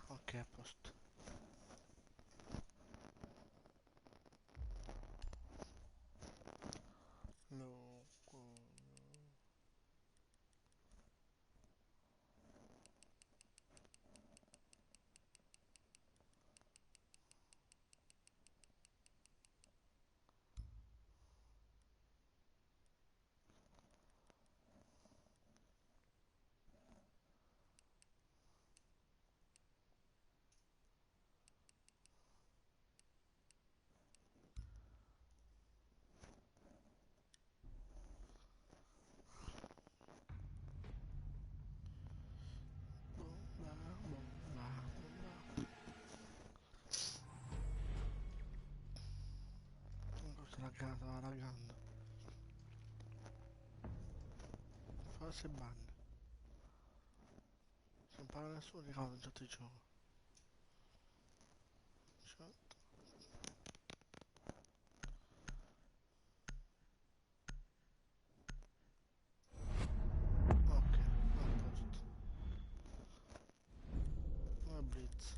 Ok, a posto. No, bomba, bomba, bomba. Stava laggando. Forse ban. Se non parla nessuno ricordo un certo gioco. Certo. Ok, a posto. Non è Blitz.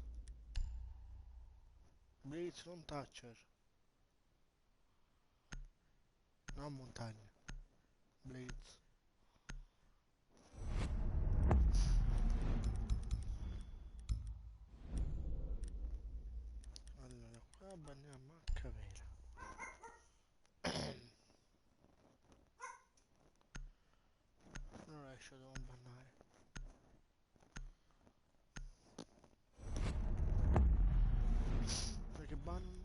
Blitz, non Thatcher. Non montagna. Blitz. Allora, qua banniamo H vera. Non riesce, devo bannare. Perché ban?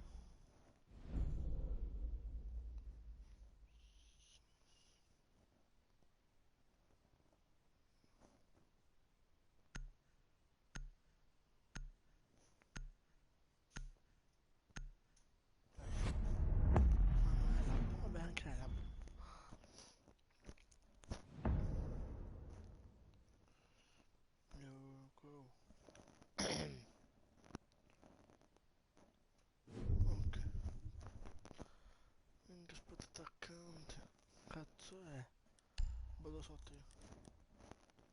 Vabbè, anche la no, go. Ok. Minchia, aspetta attaccante. Cazzo è? Vado sotto io.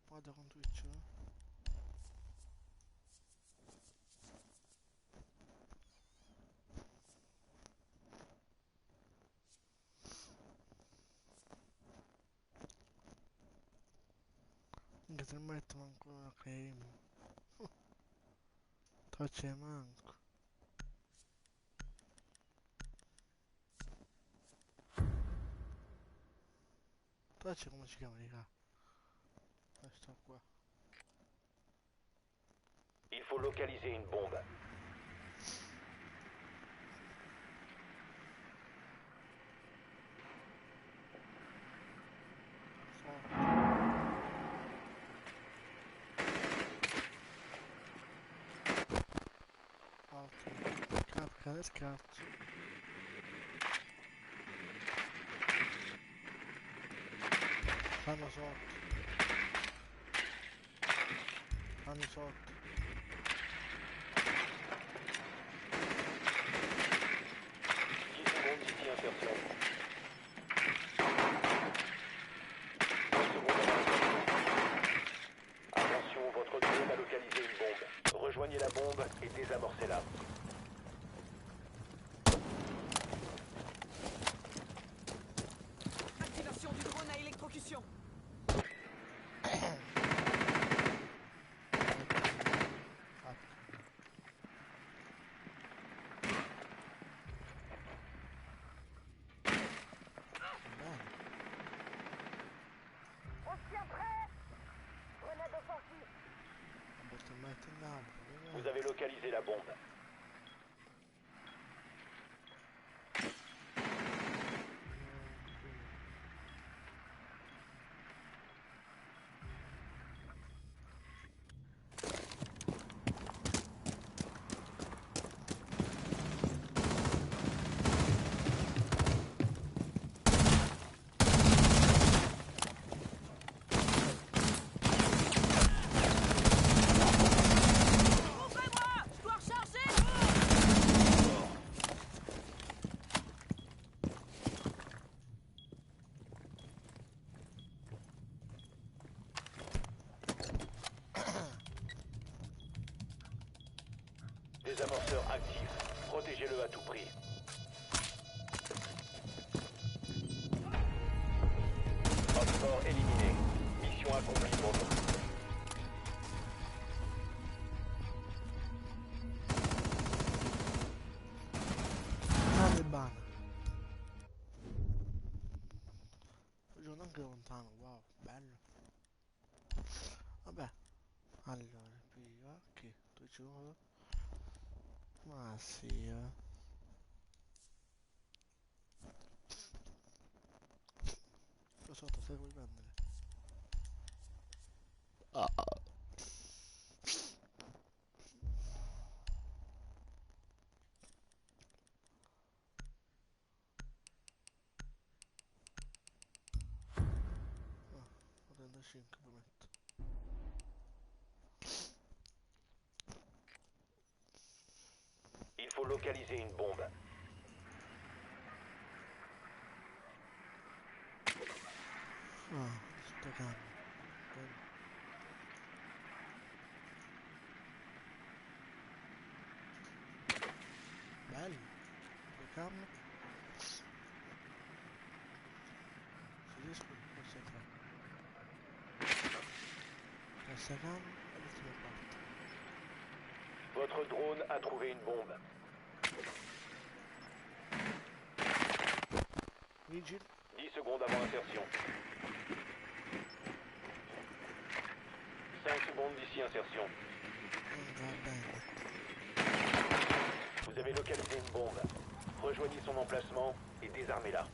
Guarda con Twitch, eh. Minchia, se metto manco una claim. Tocce manco. Tocce come si chiama, raga? Sto qua. Il faut localiser une bombe. Altro. Capca del cazzo. Fanno sotto. Fanno sotto. 10 secondes d'ici insertion. 9 secondes avant. Attention, votre drone a localisé une bombe. Rejoignez la bombe et désamorcez-la. Activation du drone à électrocution. On se tient prêt. Grenade offensive. Basta mettere in alto. Vous avez localisé la bombe. Ouvrez-moi! Je dois recharger! désamorceur actif. Protégez-le à tout prix. Hopfort éliminé. Mission accomplie pour nous. Talebana. Giorno anche lontano, wow, bello. Vabbè, allora, qui, qui, tu giuro. Ma sì, Lo so, te vuoi prendere? Ah, 35 prometto. Il faut localiser une bombe. Ah, sto cambio. Bello. Sto cambio. Se riesco, forse tre. Terza cambio e l'ultima parte. Votre drone a trouvé une bombe. Vigil. 10 secondes avant insertion. 5 secondes d'ici insertion. Va bene. Vous avez localisé une bombe. Rejoignez son emplacement et désarmez-la.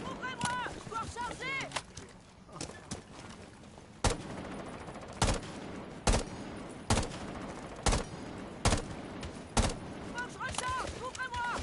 Ouvrez-moi! Je dois recharger! Faut que je recharge! Ouvrez-moi!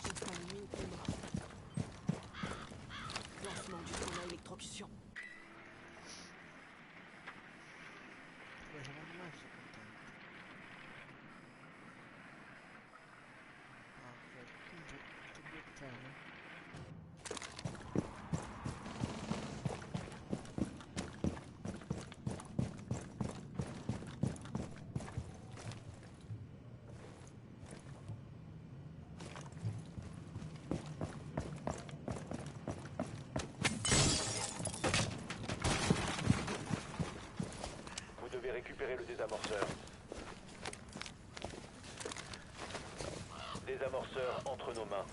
J'ai pas mis au combat. Lancement du drone à électrocution. Beh, secondo me sono contento. Ah, ok, quindi che buttare? Vous devez récupérer le désamorceur. Désamorceur entre nos mains.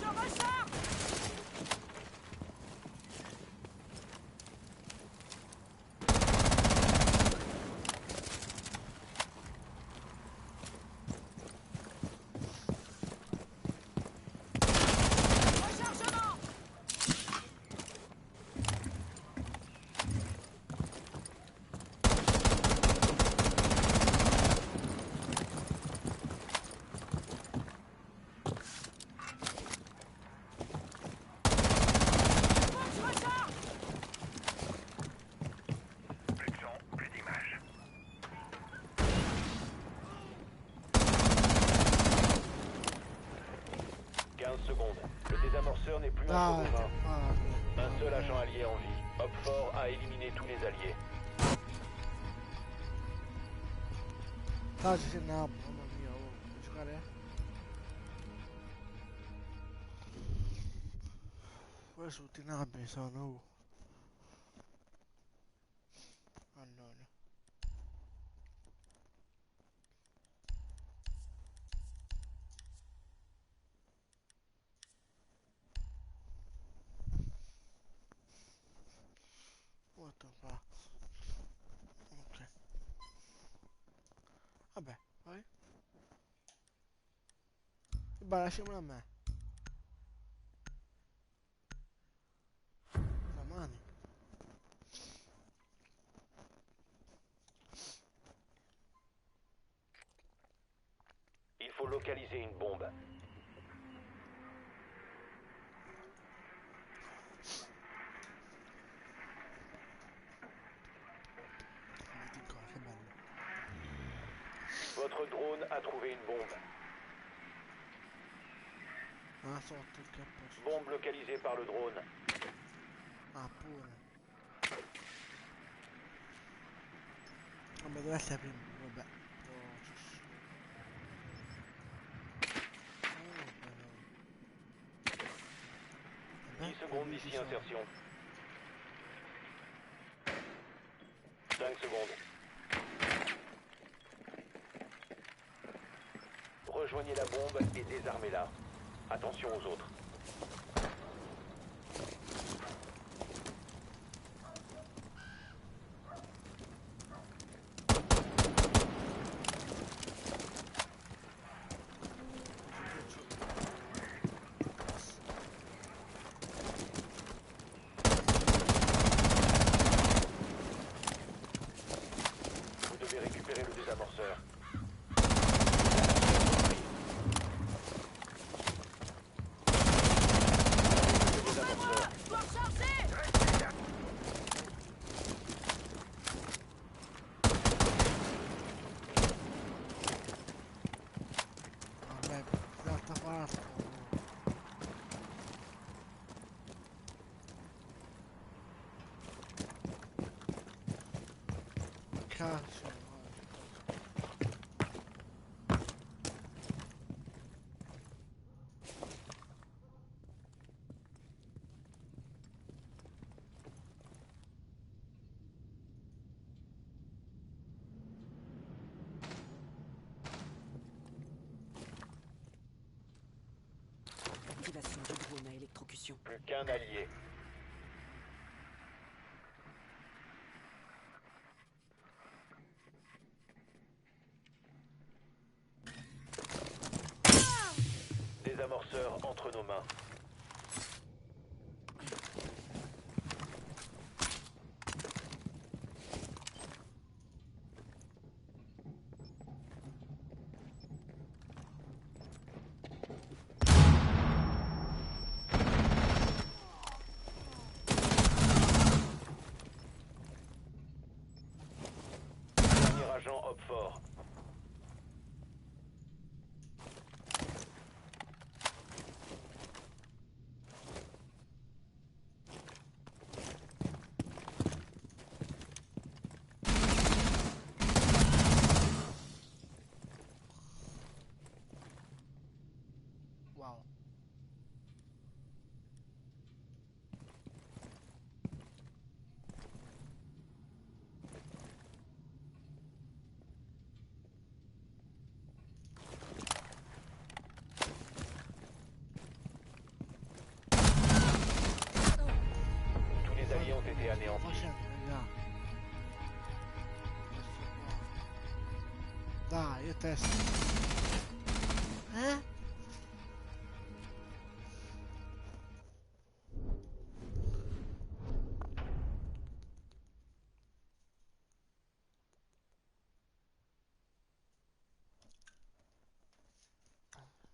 Je recharge! Rechargement! Faut que je recharge! Plus de son, plus d'image. Secondes. Le désamorceur n'est plus entre Dai, nos mains. ah, Un seul agent allié en vie. Hopfort a éliminé tous les alliés. dai, ci andiamo, mamma mia, oh, vuoi giocare? Poi su tutti i nabbi sono, oh. Allora. l'autre part. Ok. Vabbè, vai. E beh, lasciamolo a me. La mani. Il faut localiser une bombe. Metti qua, che bello. Votre drone a trouvé une bombe. Ah, sotto il capo. Bombe localisée par le drone. Ah, pure. Vabbè, deve essere prima. Vabbè. Processo. Oh, 10 secondes d'ici insertion. 5 secondes. Rejoignez la bombe et désarmez-la. Attention aux autres. Vous devez récupérer le désamorceur. Le désamorceur. Je dois recharger. Vabbè, d'altra parte. Cazzo. Activation du drone à électrocution. Plus qu'un allié. Désamorceur entre nos mains. Dernier agent Hopfort. Wow. Tous les alliés ont été anéantis. Facendo, raga. Dai, io testo. Eh?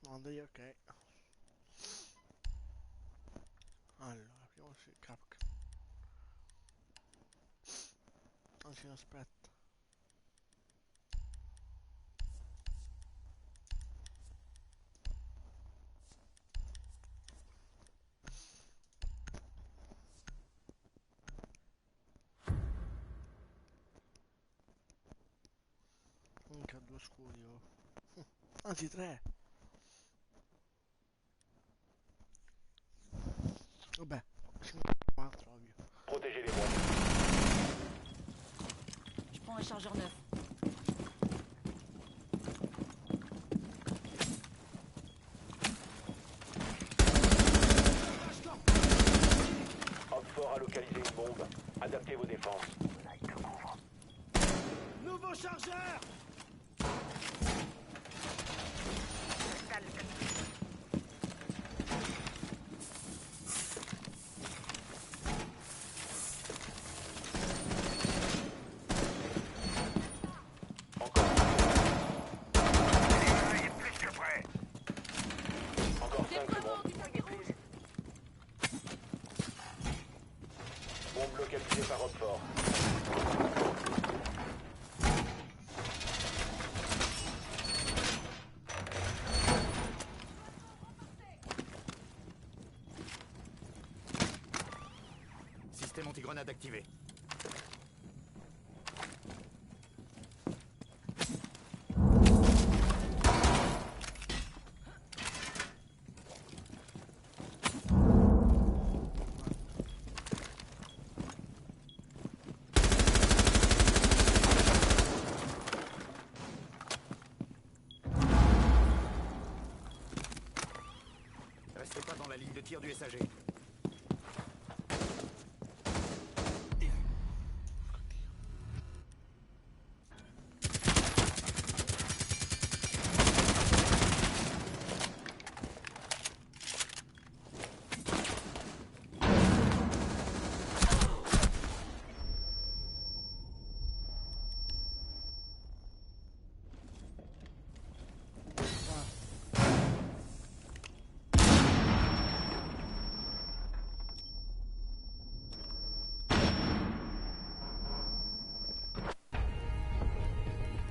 No, dai, ok. Allora, apriamo il CapCut. Anzi, aspetta. Minchia, due scudi, oh. Anzi, tre. Vabbè, 54, ovvio. Protégez les bombes. Je prends un chargeur neuf. Hopfort a localisé une bombe. Adaptez vos défenses. localisé par Roquefort. Système anti-grenade activé. Restez pas dans la ligne de tir du SAG.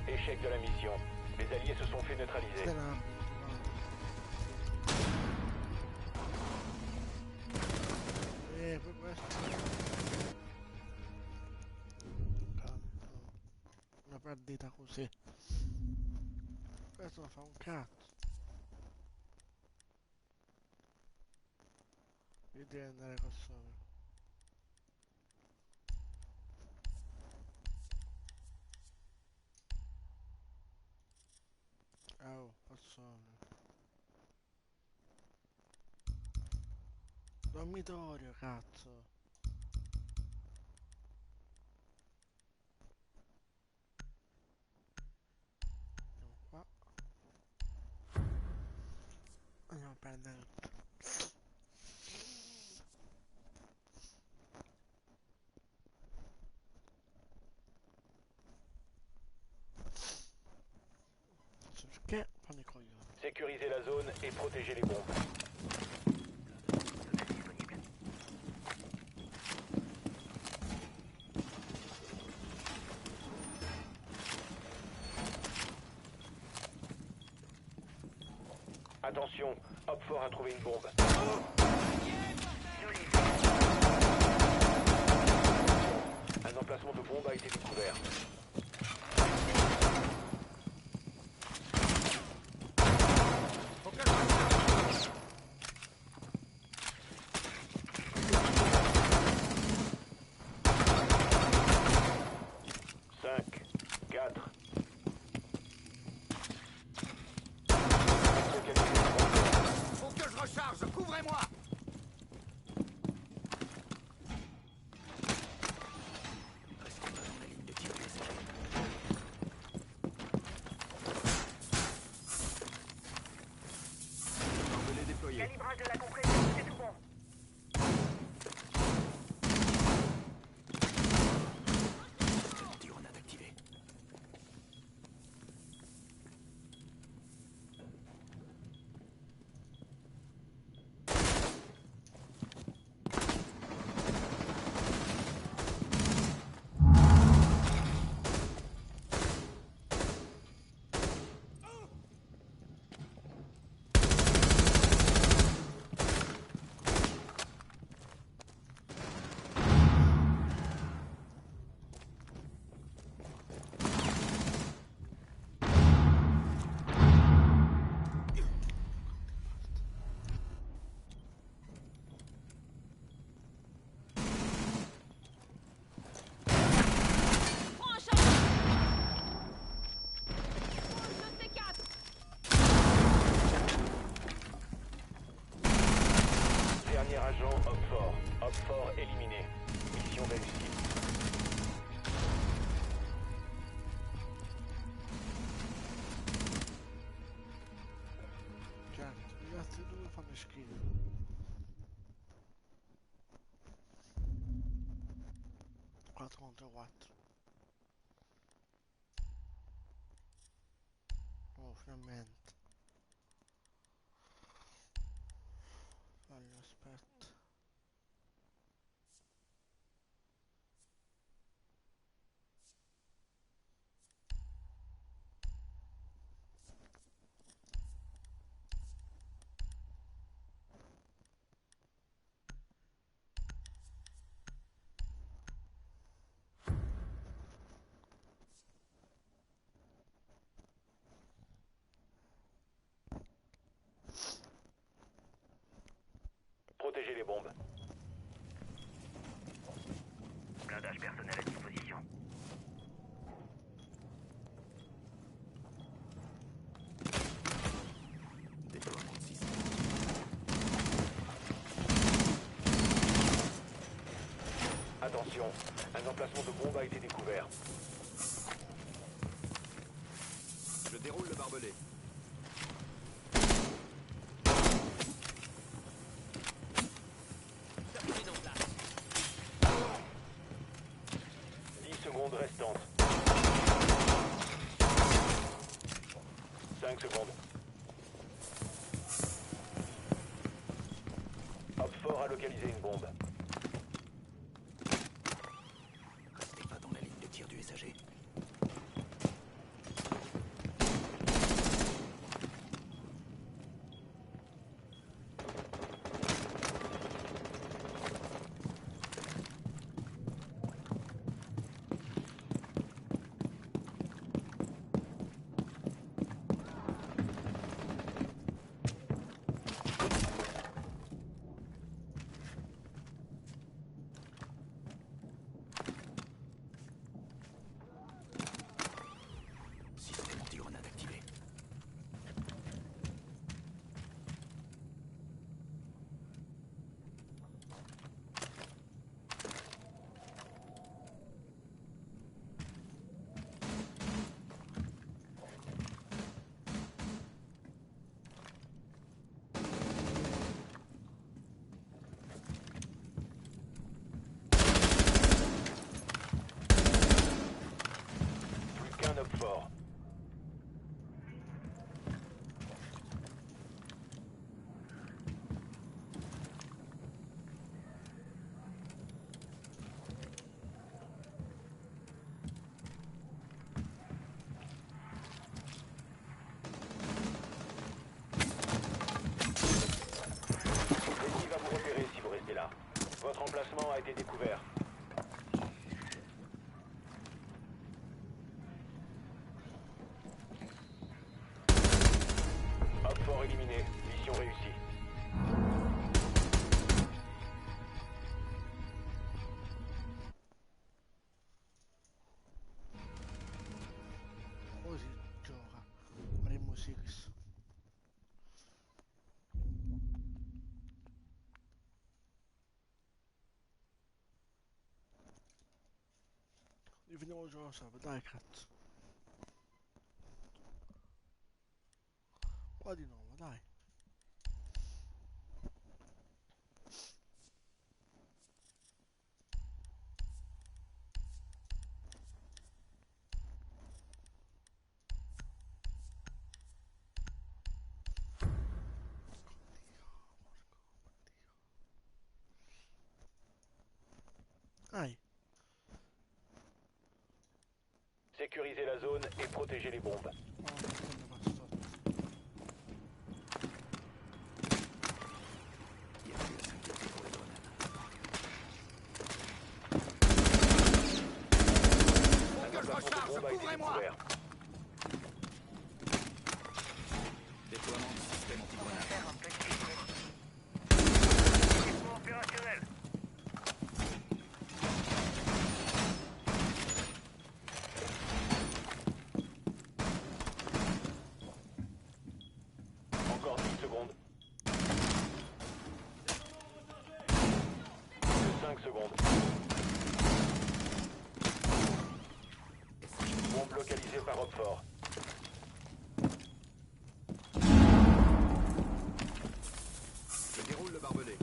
Échec de la mission. Les alliés se sont fait neutraliser. C'était là. Poi questo. Cazzo. Una partita così. Questo fa un cazzo. Io devo andare qua sopra. Oh, qua sopra. Dormitorio, cazzo. Andiamo qua. Andiamo a prendere tutto. Non so perché fanno i coglioni. Sécuriser la zone et protéger les bombes. Attention, Hopfort a trouvé une bombe. Un emplacement de bombe a été découvert. Cinq, 4. Faut que je recharge, couvrez-moi! Restez pas dans la ligne de tir du SAG. Barbelé déployé. Calibrage de la compression, c'est tout bon. Système anti-grenade activé. Prends un chargeur. Pose le C4. Dernier agent, Hopfort. Hopfort éliminé. Mission réussie. Certo, gli altri due fanno schifo. Quattro contro 4. Oh, finalmente. Allora, aspetta. protéger les bombes. Blindage personnel à disposition. Déploiement de système. Attention, un emplacement de bombe a été découvert. Je déroule le barbelé. Mise en place. 10 secondes restantes. 5 secondes. Hop fort a localisé une bombe. Restez pas dans la ligne de tir du SAG. Système anti-grenade activé. Plus qu'un hop fort. L'ennemi va vous repérer si vous restez là. Votre emplacement a été découvert. Hop fort éliminé. Mission réussie. Così gioca. Faremo 6. Rifiniamo il gioco sopra, dai cazzo. Qua di nuovo, dai. Dai. Sécurisez la zone et protégez les bombes. Oh, non, basta. Il y a plus à s'inquiéter pour les grenades. Un que je emplacement recharge, de bombe a été couvrez-moi. découvert. Déploiement de système anti-grenade. Faire un petit équipement opérationnel. Encore 10 secondes. 5 secondes. Bombe localisée par Roquefort. Je déroule le barbelé.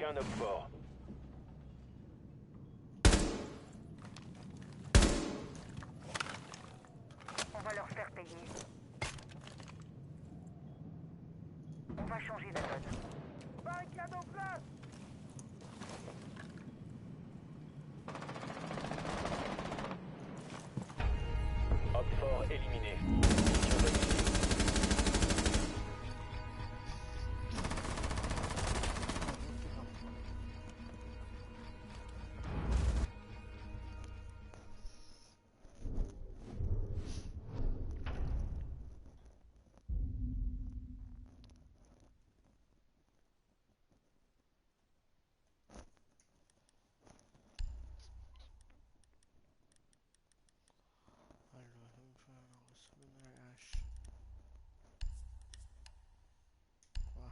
un homme fort. On va leur faire payer. On va changer la donne. Barricade en place! Homme fort éliminé. Mission réussie. Allora, sempre questo prendere Ash. Qua.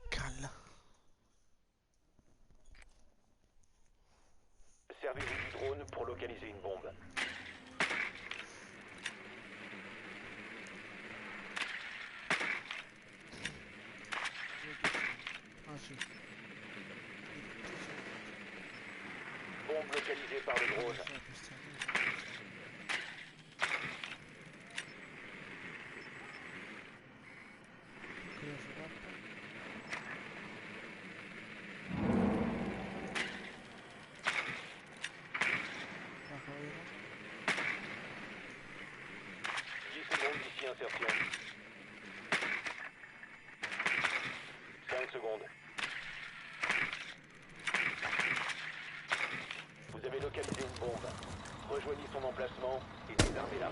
Calla. Servez-vous du drone pour localiser une bombe. Ah sì. Bombe localisée par le drone. Cosa si è fatta? La coda. 10 secondes d'ici insertion. 5 secondes. Vous avez localisé une bombe. Rejoignez son emplacement et désarmez-la.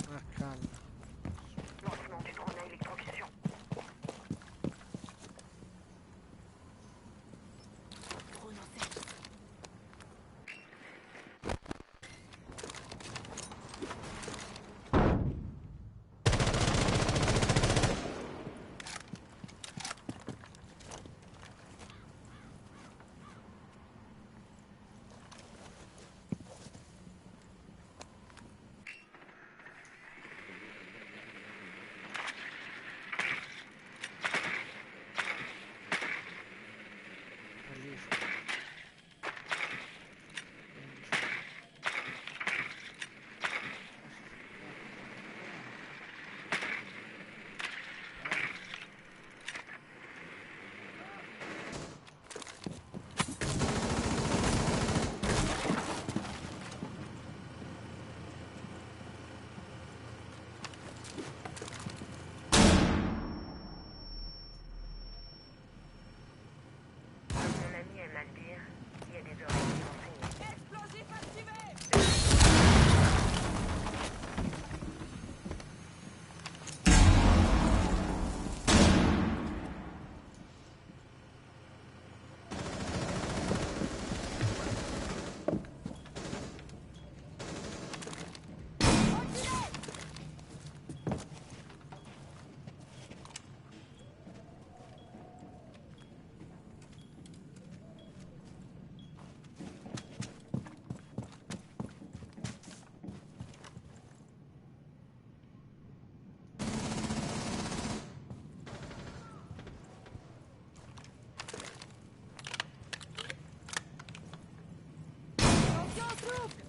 Ah, calla. Lancement du drone à électrocution. Drone en service. Bellissimo. Mon ami aime à le dire, il y a des oreilles qui sont saignées. Explosif activé. Attention, souffle.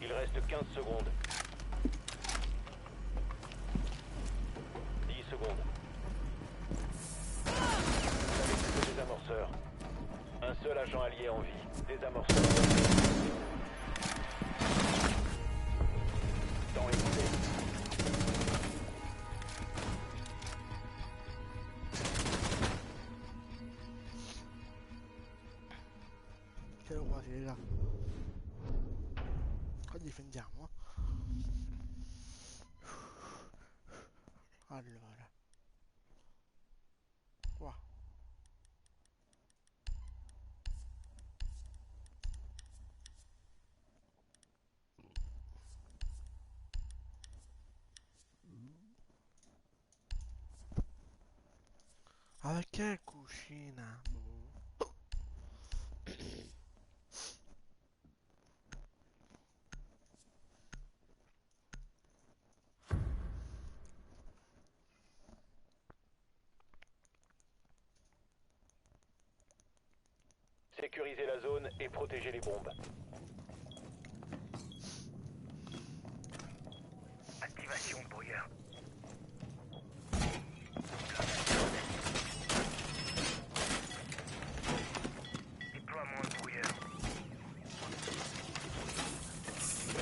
Il reste 15 secondes. 10 secondes. Vous avez plus de désamorceurs. est en vie. Désamorçons. Temps écoulé. Siamo quasi là. Qua difendiamo. Allora. Qua. Ah, perché cucina? Boh. Sécurisez la zone et protégez les bombes. Activation brouilleur. Déploiement de brouilleur.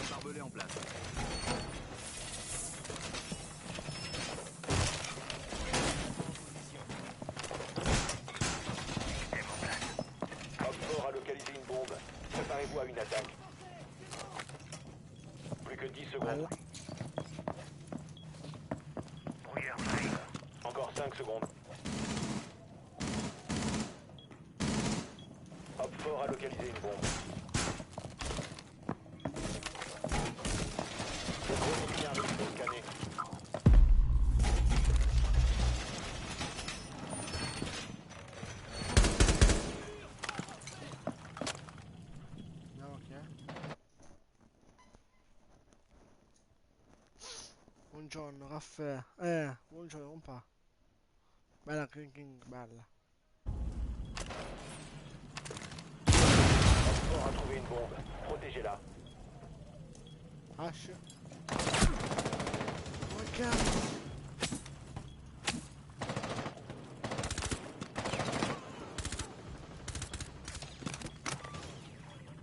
Barbelé en place. Système en place. Oxford a localisé une bombe. Préparez-vous à une attaque. Plus que 10 secondes. Bella. Brouilleur prêt. Encore 5 secondes. Oxford a localisé une bombe. Le drone ennemi arrive pour scanner. Vediamo chi è. Buongiorno, caffè. Buongiorno, un po'. Bella King, bella. Oxford a trouvé une bombe. Protégez-la. Ash. Oh cazzo.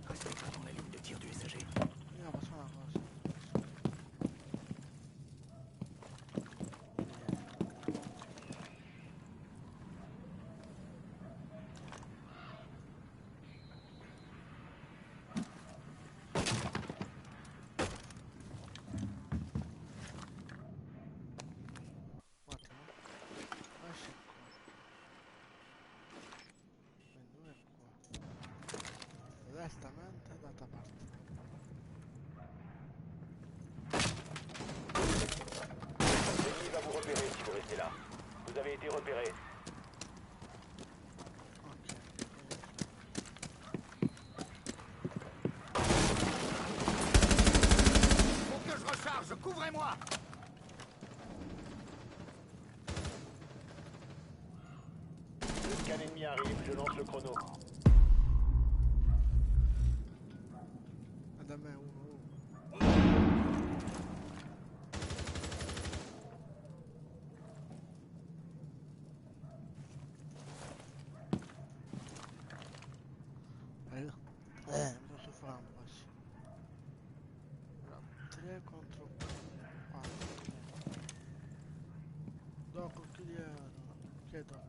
Restez pas dans la ligne de tir du SAG. Io faccio una cosa. Un attimo. Ash è qua. 22 è qua. Onestamente d'altra parte. L'ennemi va vous repérer si vous restez là. Vous avez été repéré. Ok. Faut que je recharge, couvrez-moi! Le scan ennemi arrive, je lance le chrono. È da me uno. Mi posso fare un po' sì. Allora, 3 contro 4. Doc, chiudiamo. Che doc?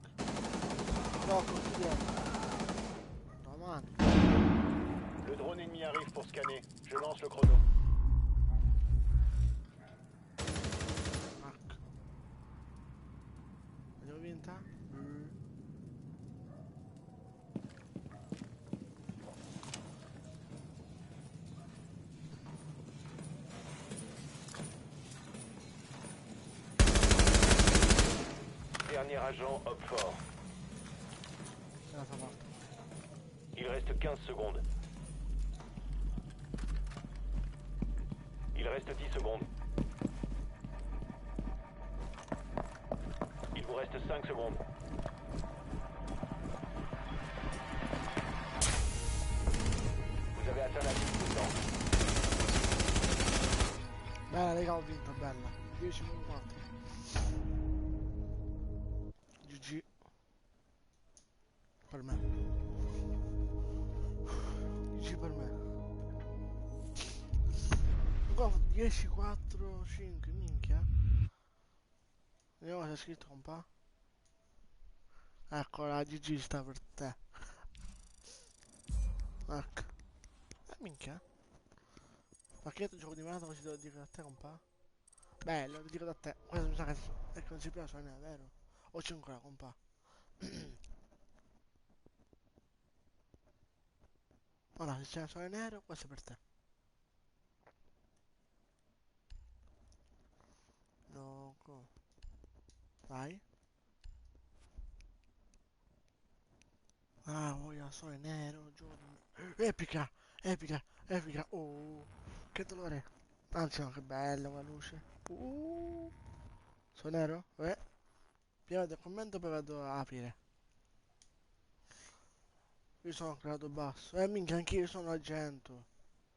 Doc, chiudiamo. Davanti. Le drone ennemi arrive pour scanner. Je lance le chrono. H. Abbiamo vinta? Dernier agent, Oxford. Ce la fa fatta. Il reste 15 secondes. Il reste 10 secondes. Il vous reste 5 secondes. Vous avez atteint la limite de temps. Bella, raga, ho vinto, bella. 10-4. GG. Per me. 15 per me. Qua 10, 4, 5, minchia. Vediamo se è scritto un po'. Ecco, la GG sta per te. Ecco. Minchia. Ma che gioco di merda così devo dire a te un po'? Bello, lo dico da te. Questo mi sa che è che non si piace, non è vero? O c'è ancora un po'. Ora, se c'è solo nero, questo è per te. Loco. Vai. Ah, voglio solo nero, giorno. Epica, epica, epica. Oh, che dolore. Anzi, no, che bella la luce. Sono nero? Piano del commento poi vado a aprire. Io sono creato basso. Minchia, anch'io sono argento.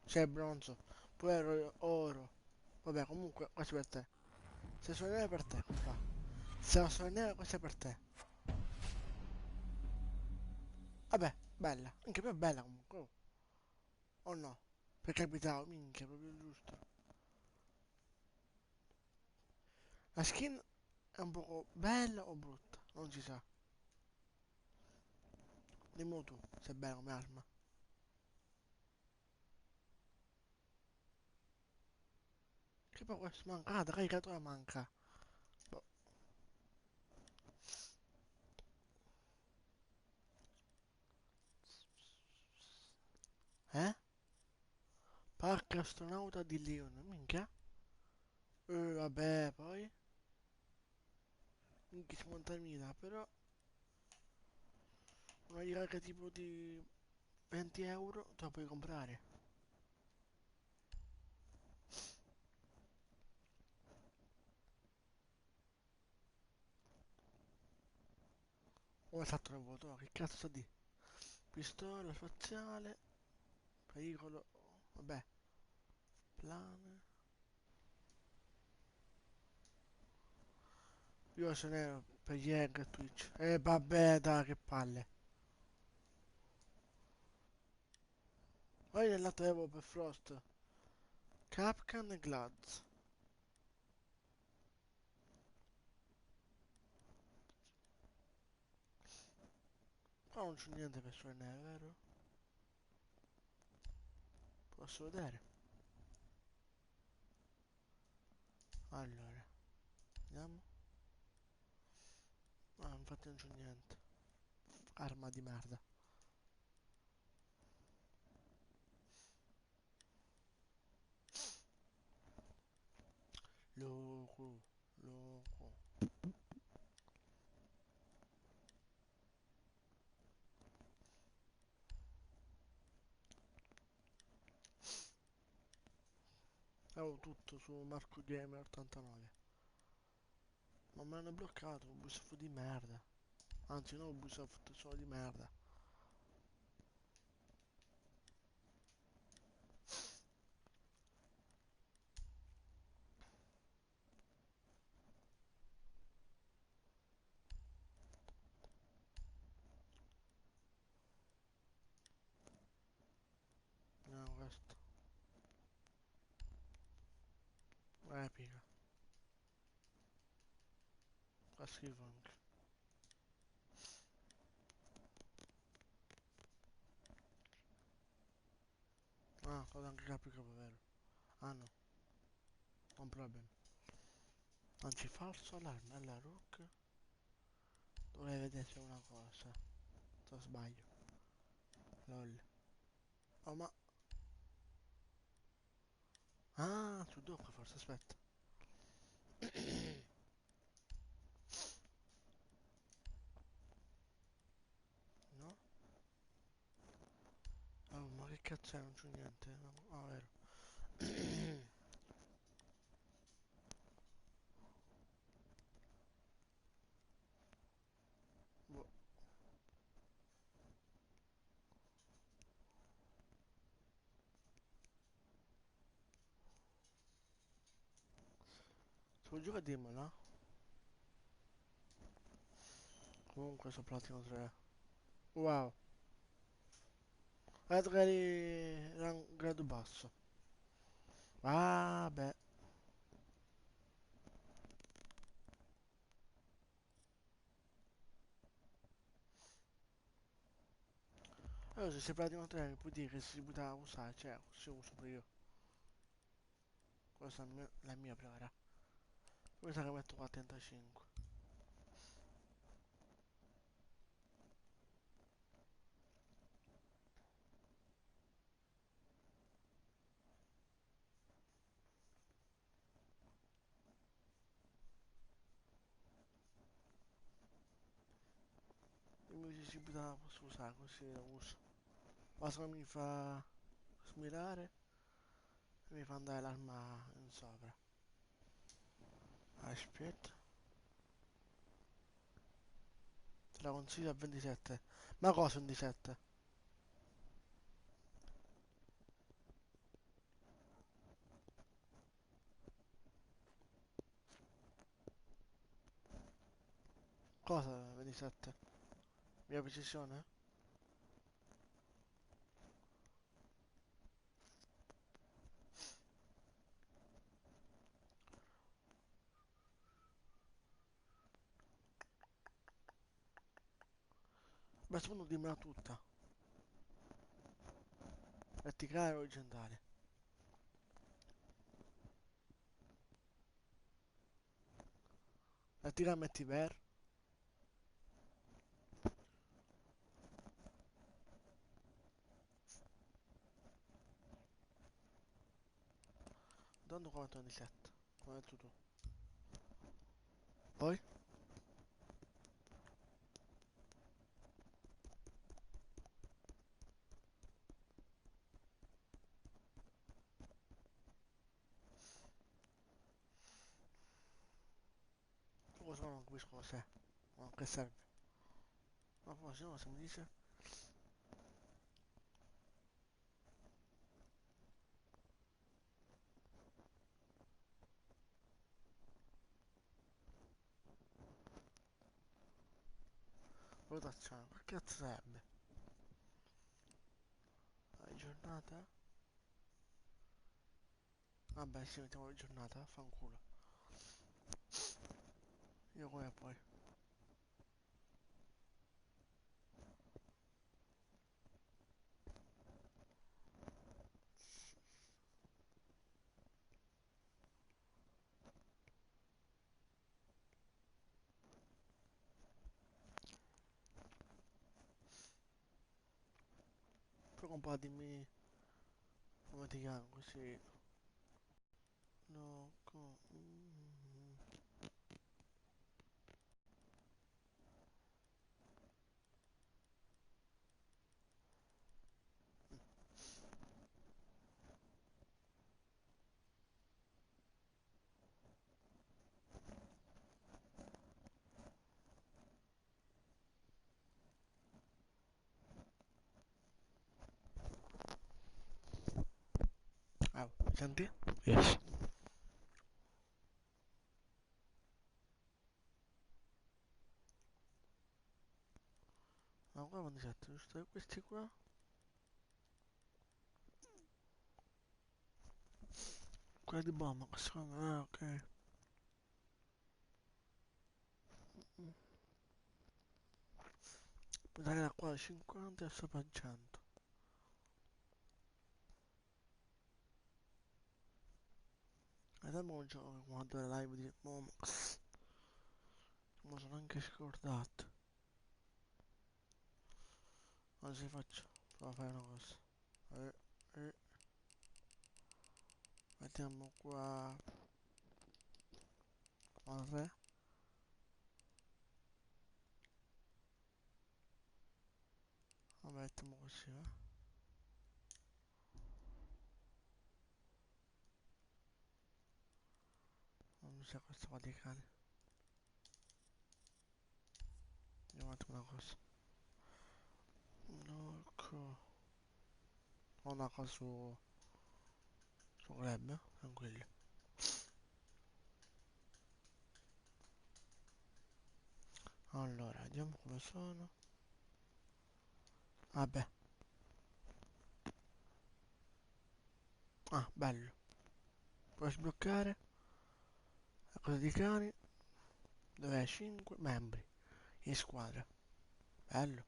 Sei bronzo. Poi ero oro. Vabbè, comunque, questo è per te. Se sono nero è per te, qua. Se non sono nero, questo è per te. Vabbè, bella. Anche più bella comunque. Oh. O no? Per capitao, minchia, proprio giusto. La skin è un poco bella o brutta? Non si sa. Dimmi tu, se è bella come arma. Che poi questo manca. Ah, da caricatore manca. Boh. Eh? Parco astronauta di Lione, minchia. Vabbè, poi. Minchia 50.000, però. Una ricarica tipo di 20 euro te la puoi comprare. Oh, esatto, nel vuoto, che cazzo sta di? Pistola spaziale, pericolo, vabbè, plane. Io sono nero per Yang e Twitch. Vabbè, dai, che palle. Poi nel lato Evo per Frost. Capcan e Glads. Qua non c'è niente per sulle nere, vero? Posso vedere? Allora, vediamo. Ah, infatti non c'è niente. Arma di merda. Loco, loco. Avevo tutto su Marco Gamer 89. Ma me l'hanno bloccato, Ubisoft di merda. Anzi, no, Ubisoft solo di merda. No, questo. Epica. Fa schifo anche. Ah, cosa anche capica, vero? Ah no, non problem. Anzi, falso allarme alla rook. Dovrei vedere una cosa. Se sbaglio. Lol. Oh ma. Ah, su doc forse, aspetta. No? Oh, ma che cazzo è? Non c'è niente. No. Ah, vero. Boh. Se vuoi giocare dimmelo. Comunque sono platino 3. Wow. Magari grado basso. Vabbè. Allora, se sei pratico tre, puoi dire che si poteva usare, cioè, se uso pure io. Questa è la mia priorità. Mi sa che metto qua a 35. Invece si poteva posso usare così lo uso. Basta che mi fa smirare e mi fa andare l'arma in sopra. Aspetta. Te la consiglio a 27. Ma cosa 27? Cosa 27? Mia precisione? Beh, secondo dimmela tutta. Verticale e orizzontale. Verticale metti per. Tanto come 27. Come hai detto tu. Poi? Tu cosa non capisco cos'è. Ma che serve? Ma forse no, se mi dice. Rotazione, che cazzo serve? Giornata? Vabbè, sì, mettiamo la giornata, fanculo. Io come poi? Poi un po' dimmi come ti chiamo così. No, ah, senti? Yes. Ma qua quando siete, giusto? Questi qua? Quella di bomba, secondo me, ok. Pensare da qua 50 e sopra 100. Vediamo un gioco che guardo le live di Momox. Mi sono anche scordato. Ma se faccio, provo a fare una cosa. Eh, eh. Mettiamo qua 3. Lo mettiamo così, eh. Non mi sa questo qua di cane. Andiamo a una cosa. No, ho una cosa su Grab, tranquillo. Allora, vediamo come sono. Vabbè, Ah, bello. Puoi sbloccare la cosa di cani. Dov'è? 5 membri in squadra. Bello.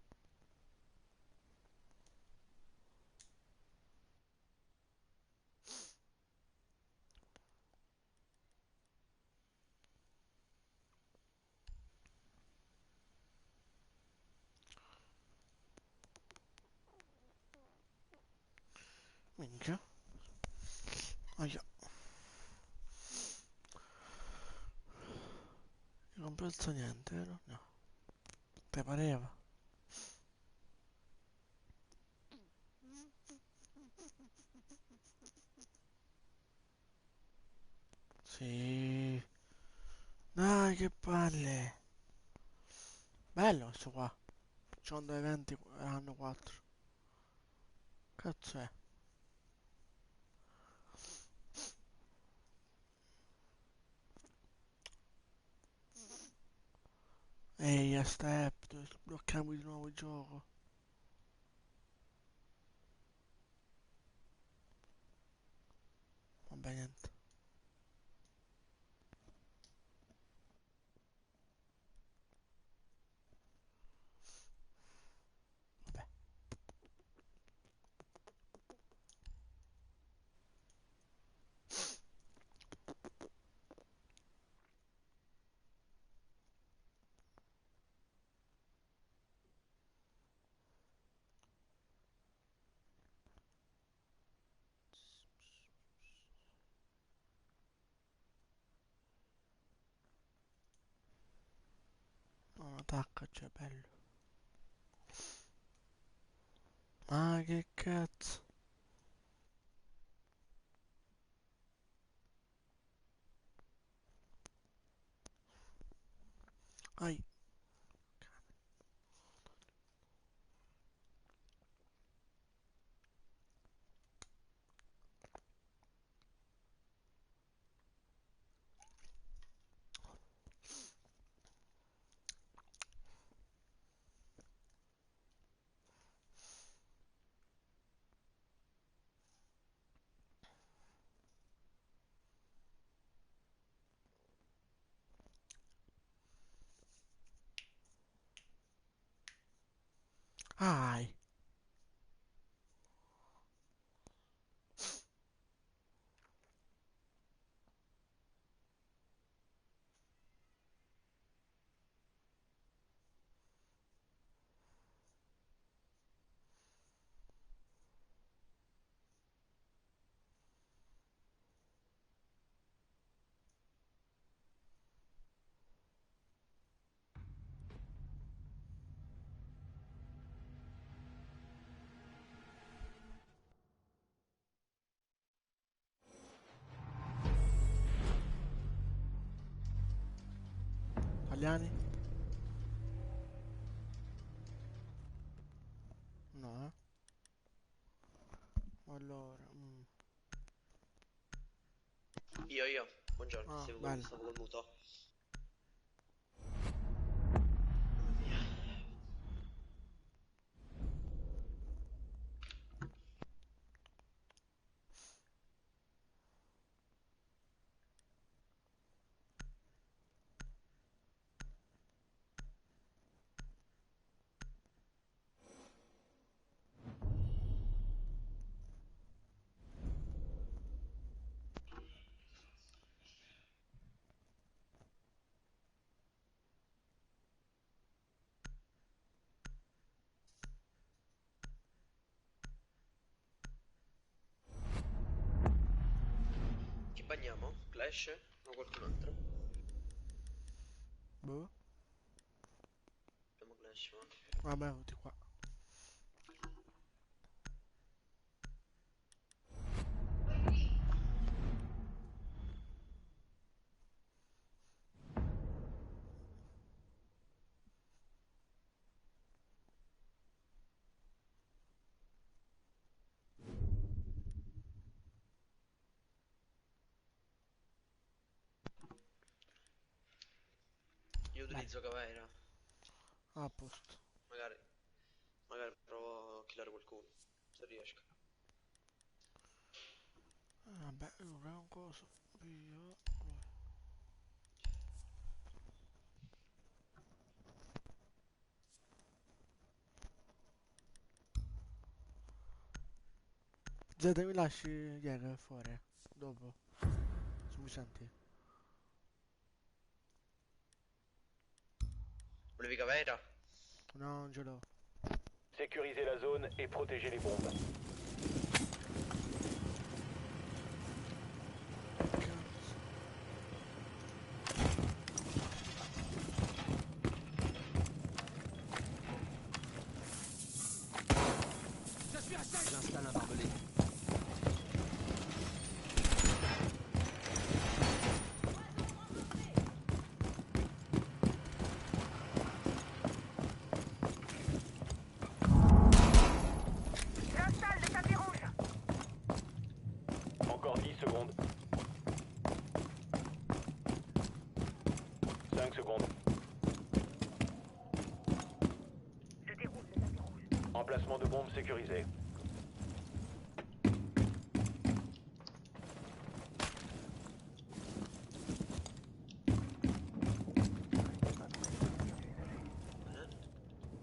Minchia. Aia. Non ho comprato niente, vero? No. Te pareva? Sì. Dai, che palle. Bello questo qua. C'ho due eventi hanno 4. Cazzo è? Ehi, a step, dove sblocchiamo di nuovo il gioco. Vabbè, niente. Vabbè. Non attacca, cioè, bello. Ma che cazzo? Ai. Ai. Italiani? No, eh. Allora. Io. Buongiorno, Ah, bello. stavo col muto. Chi bagniamo? Clash? O qualcun altro? Boh. Abbiamo Clash, ma... Vabbè, tutti qua. Io Bello. utilizzo Caveira. A posto. Magari... Magari provo a killare qualcuno. Se riesco. Vabbè, non è un coso. Via. Zed, mi lasci Jäger fuori? Dopo. Se mi senti. Volevi cavera? No, non ce l'ho. Sécurisez la zone et protégez les bombes. J'installe un barbelé. J'installe le tapis rouge. Encore 10 secondes. 5 secondes. Je déroule le tapis rouge. Emplacement de bombe sécurisé.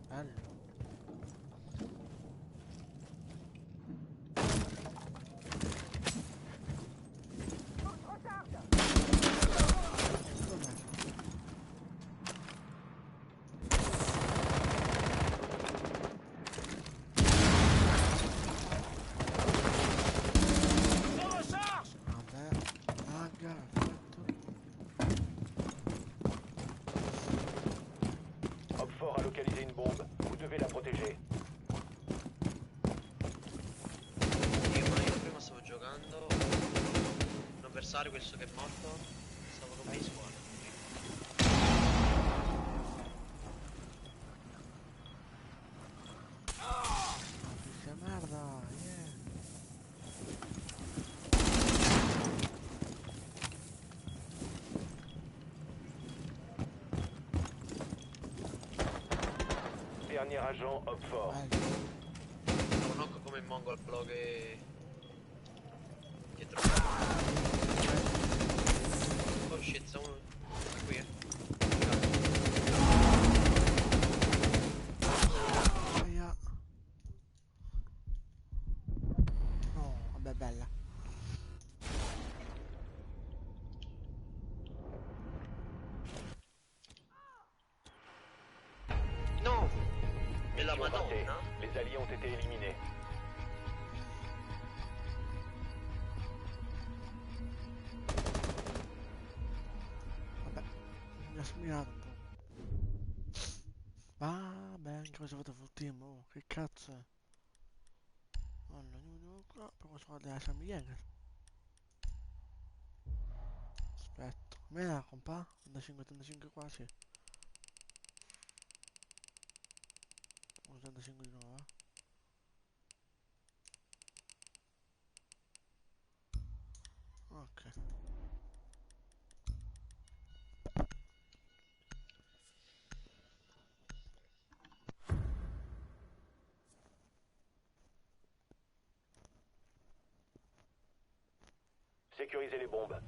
Bello. Dov'è? Vabbè, raga, fatto. Hopfort a localisé une bombe. Vous devez la protéger. Io prima stavo giocando. Un avversario, questo che è morto. Stavo con me in squadra. Fischia merda, yeah. Dernier agent, Hopfort. Bello. Conosco come il Mongol blog dietro. Oh shit, siamo qui. Aia. No, vabbè, bella. No! E la Mission raté. Madonna? Les alliés ont été éliminés. Vabbè, mi ha sminato un po'. Vabbè, anche cosa ho fatto full team, oh, che cazzo è? Allora, ognuno qua, poi cosa fate la Sammy Jäger? Aspetta, come era compa? 85 quasi. 85 di nuovo, Ok. Sécurisez les bombes.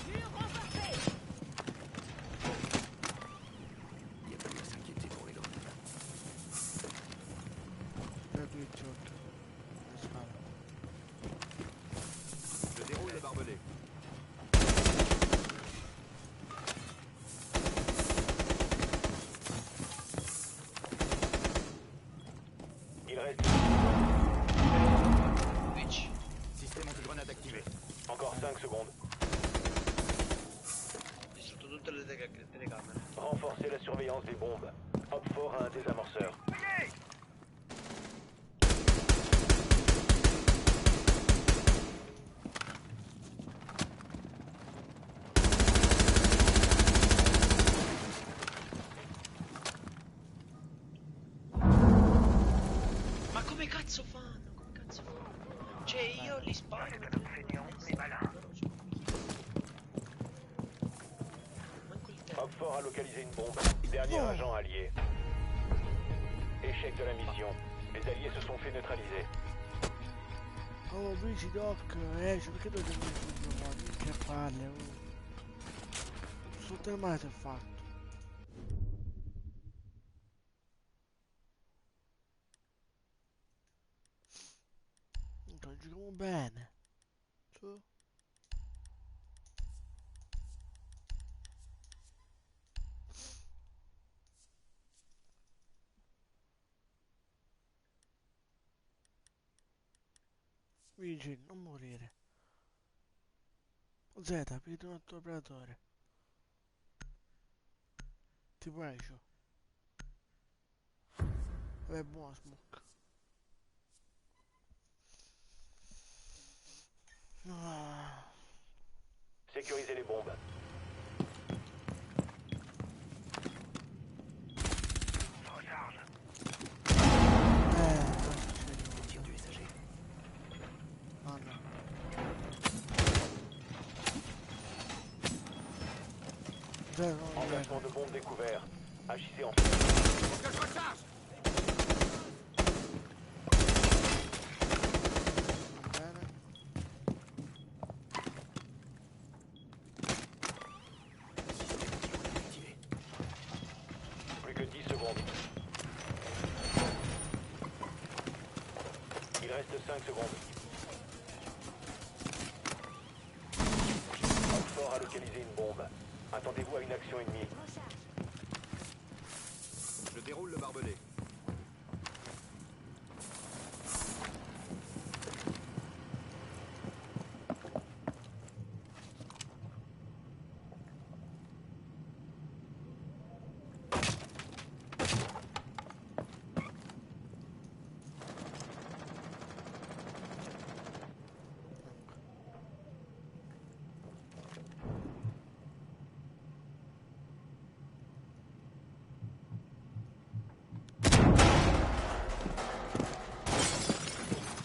Mur renversé. Il n'y a plus à s'inquiéter pour les autres. Per Twitch, ok. Le scale. Je déroule le barbelé. Il reste Twitch. Système anti-grenade activé. encore 5 secondes. Distrutto tutte le telecamere. Renforcez la surveillance des bombes. Hopfort a un désamorceur. Ma come cazzo fanno? Come cazzo fanno? Cioè io li sparo. Feignant, mais malin. Manco il tempo. Roquefort a localisé une bombe. Dernier Oh. agent allié. Échec de la mission. Les alliés se sont fait neutraliser. Oh, bici doc, esce, perché devo tenere sul mio modo? Che palle, oh. Sotto il mare si è fatto. Minchia, giochiamo bene. Su. Vigil, non morire. Z, piedi un altro operatore. Tipo esce. Vabbè, buono smoke. Ah. Sécurisez les bombes. Tir du SAG. Ah no. Zero, non Emplacement de bombe découvert. Agissez en Faut que je recharge. bene. Activé. plus que 10 secondes. Il reste 5 secondes. Roquefort a localisé une bombe. Attendez-vous à une action ennemie. Je déroule le barbelé.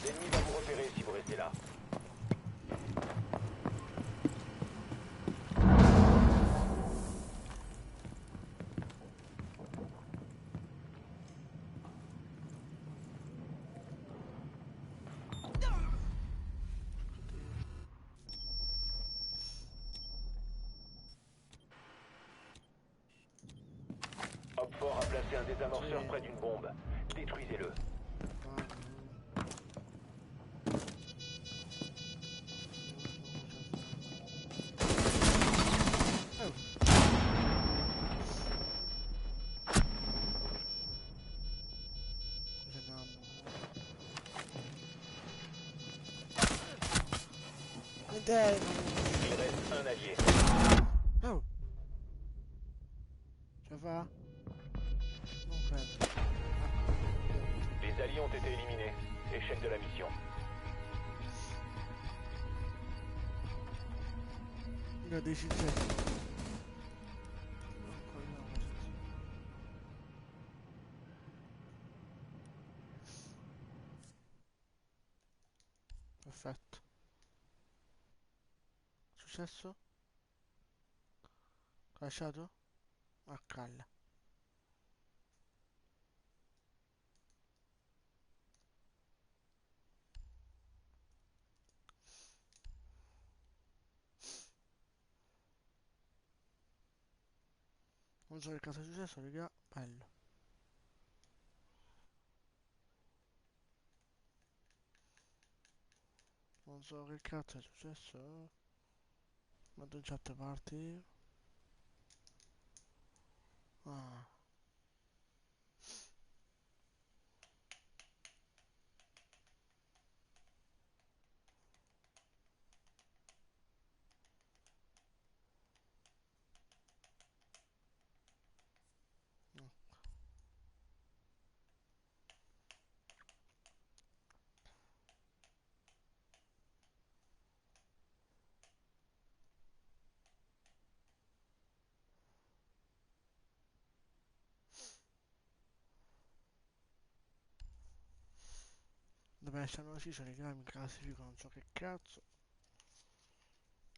L'ennemi va vous repérer si vous restez là. Roquefort a placé un désamorceur près d'une bombe. Détruisez-le. Niente. Il reste un allié. Oh. Ce fa? Non credo. Les alliés ont été éliminés. Échec de la mission. Una decisione. Perfetto. Successo? Lasciato? A calla. Non so che cosa è successo, raga. Bello. Non so che cazzo è successo. Vado in chat party. Ah. No. Dove stanno deciso, raga, mi classifico non so che cazzo.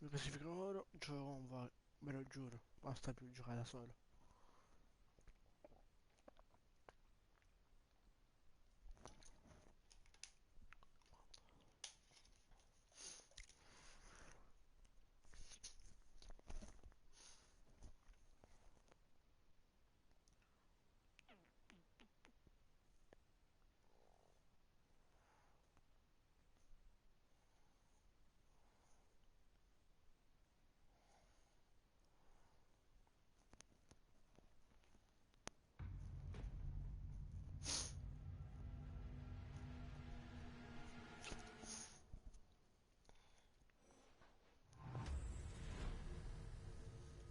Mi classifico oro, gioco con voi. ve lo giuro, basta più giocare da solo.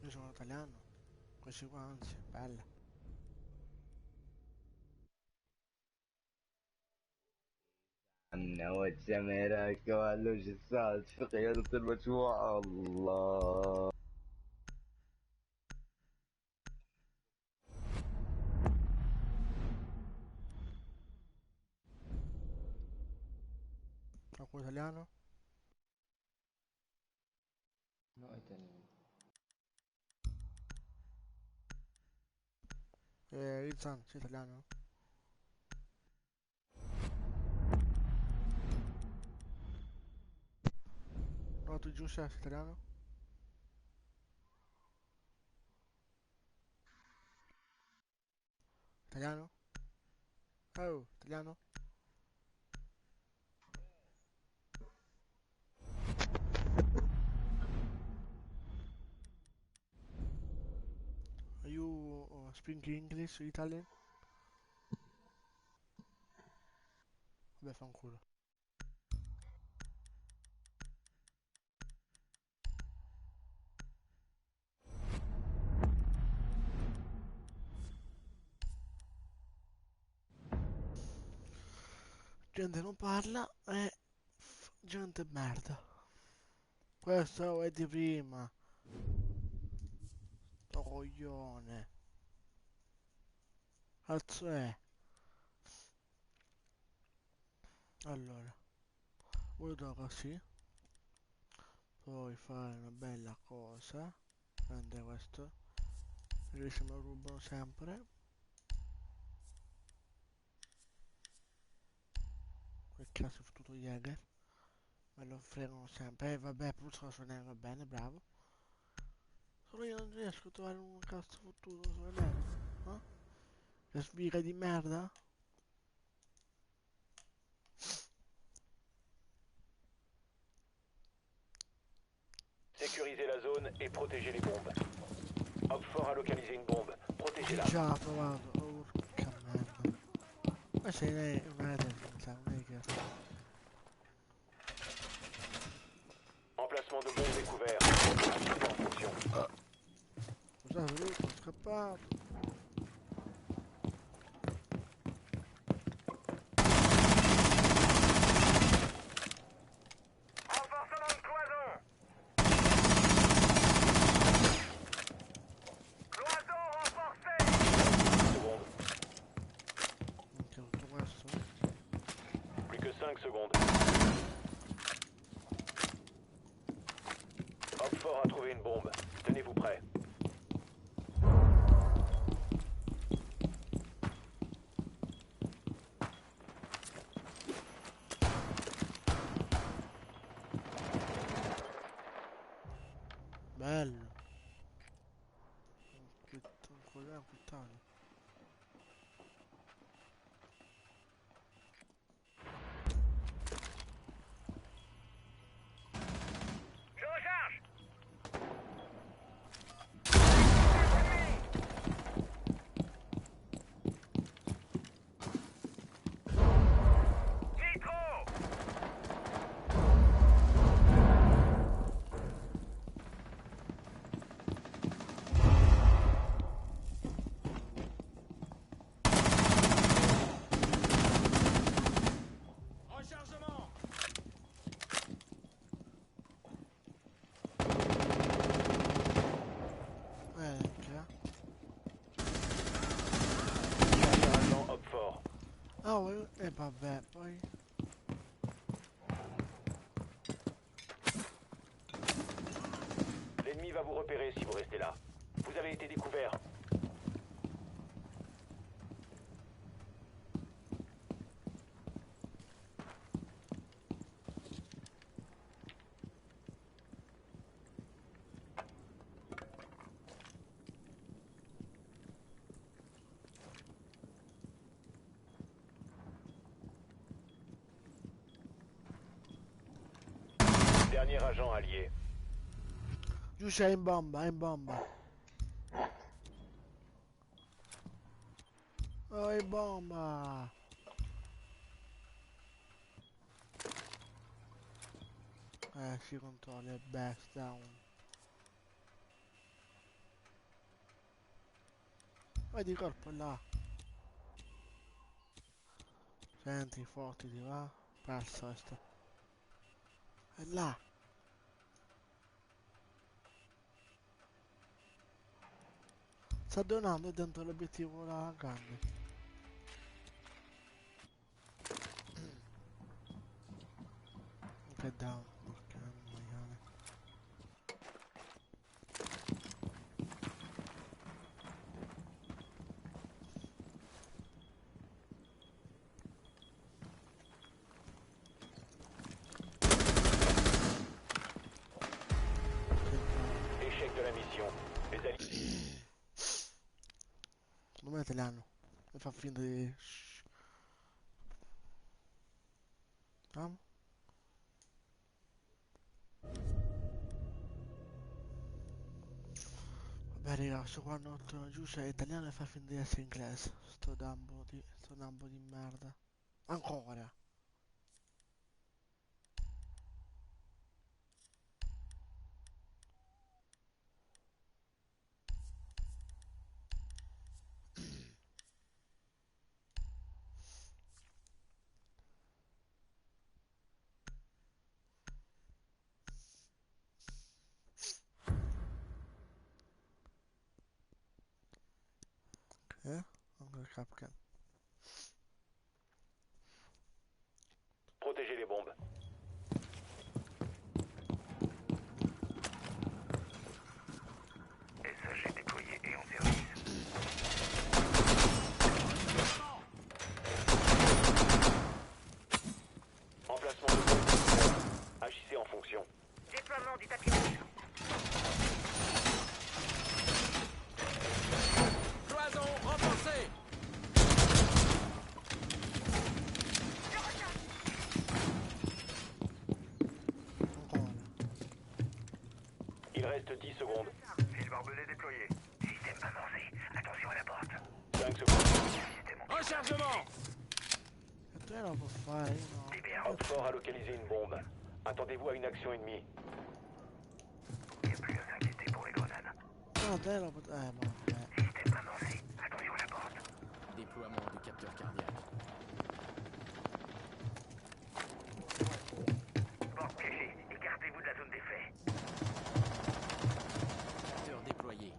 Io sono italiano, questi qua anzi, bella. وجه كوالو جسات في قيادة المجموعة الله. Qualcuno italiano? No italiano. Rizan, sei italiano? No, tu Giuseppe, sei italiano? Italiano? Oh, italiano? Are you speaking English, Italian? Vabbè, fa un culo. Gente non parla e gente merda. Questo è di prima. Sto coglione. Cazzo è? Allora, vedo così. Poi fare una bella cosa. Prende questo. Invece me lo rubano sempre. Quel cazzo fottuto Jäger. Me lo fregano sempre. Vabbè, puzza su neve, va bene, bravo. Solo io non riesco a trovare un cazzo fottuto sulla neve. Eh? Che sfiga di merda. Sécurisez la zone et protégez les bombes. Oxford a localisé une bombe. Protégez-la. Già trovato. Urca merda. Ma sei una defensa, non è che... Emplacement de bombe découvert. Activez en fonction. Scusate, lui sono scappato. Renforcement de cloison. Cloison renforcée. Secondes. Minchia, tutto questo? Plus que 5 secondes. Oxford a trouvé une bombe. Tenez-vous prêts. Bello. Un coglione puttana. Je recharge. Nitro. Rechargement. Minchia. Littéralement Oxford. Ah, e vabbè, poi... L'ennemi va vous repérer si vous restez là. Vous avez été découvert. Dernier agent allié. Giù c'è in bomba, in bomba. Oh, in bomba. Si controlla il back down. Vai di corpo là. Senti, forti di va. Perso questo. È là. Sta donando dentro l'obiettivo la grande. Ok, down. Porca maiale. Échec de la mission. Les alliés... Secondo me italiano. Mi fa finta di... Vamo. Vabbè raga, questo qua noto giù c'è italiano e fa finta di essere inglese. Sto dambo di merda. Ancora. Ancora Capcan. Protégez les bombes. SAG déployé et en service. Emplacement de bombe. Agissez en fonction. Déploiement du tapis rouge. Cloison renforcée. Ancora. Il reste 10 secondes. Fil barbelé déployé. Système avancé. Attention à la porte. 5 secondes. Système en Rechargement. E tu lo può fare, io no. libéré. Oxford a localisé une bombe. Attendez-vous à une action ennemie. Il n'y a plus à s'inquiéter pour les grenades. No, te lo può... vabbè. Système avancé. Attention à la porte. Déploiement du capteur cardiaque. Porte piégée. Écartez-vous de la zone d'effet. Capteur déployé.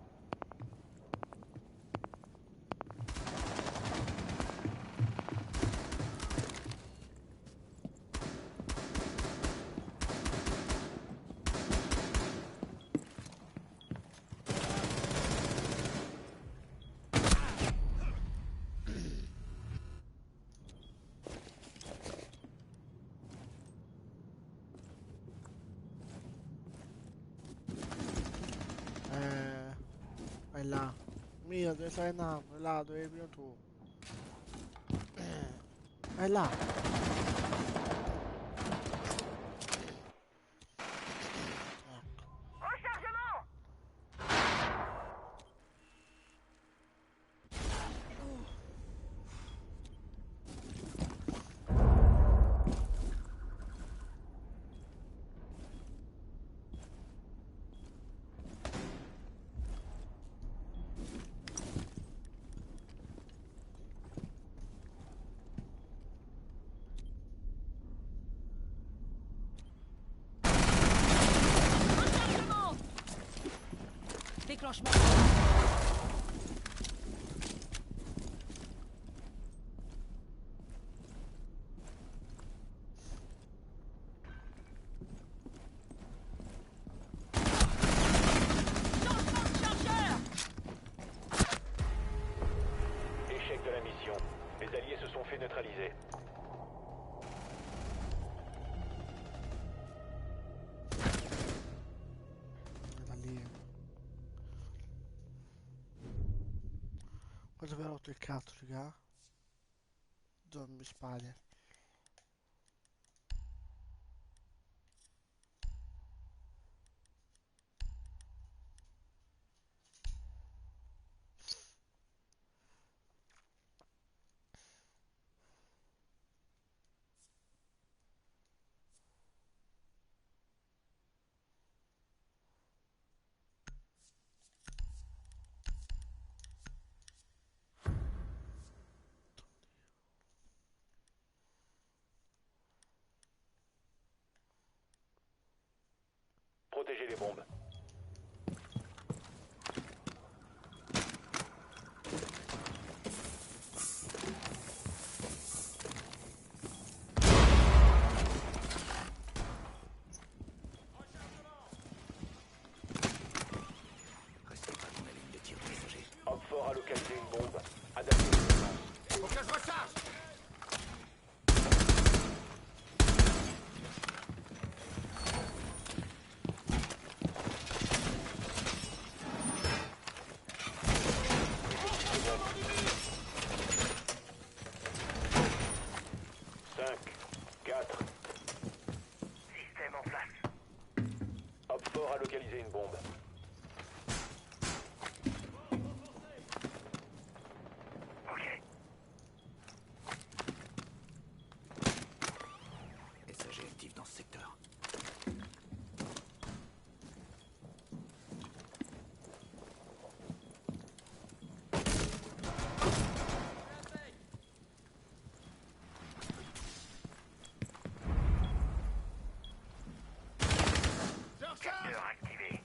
Vai là. Mio, dove stai andando? Là, dove eri tu? Vai là. Rechargement. Rechargement. Déclenchement. neutralisé. Da lì. Cosa mi ha rotto il cazzo, raga? Zombie spade. Protégez les bombes. Restez pas dans la ligne de tir messager. Homme fort a localisé une bombe. Adaptez vos défenses. Faut que je recharge. Cinq, 4. Système en place. Homme fort a localisé une bombe. Ok. Messager actif dans ce secteur. Capteur activé.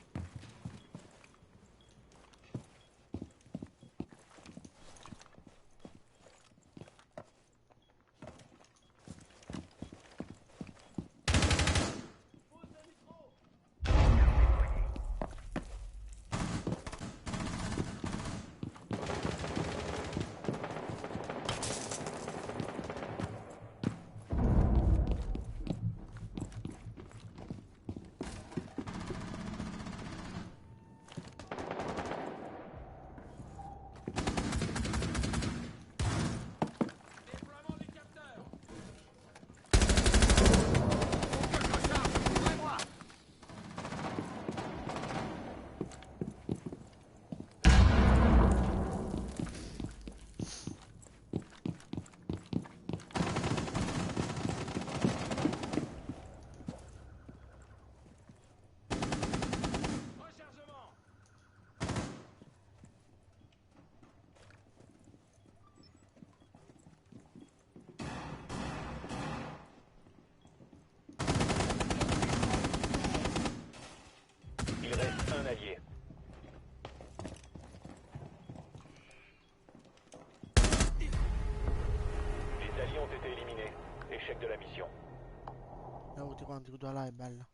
Déploiement du capteur. Faut que je recharge. Ouvrez-moi. Rechargement. Il reste un allié. Les alliés ont été éliminés. Échec de la mission. Ne tutti quanti, tutta là è bella.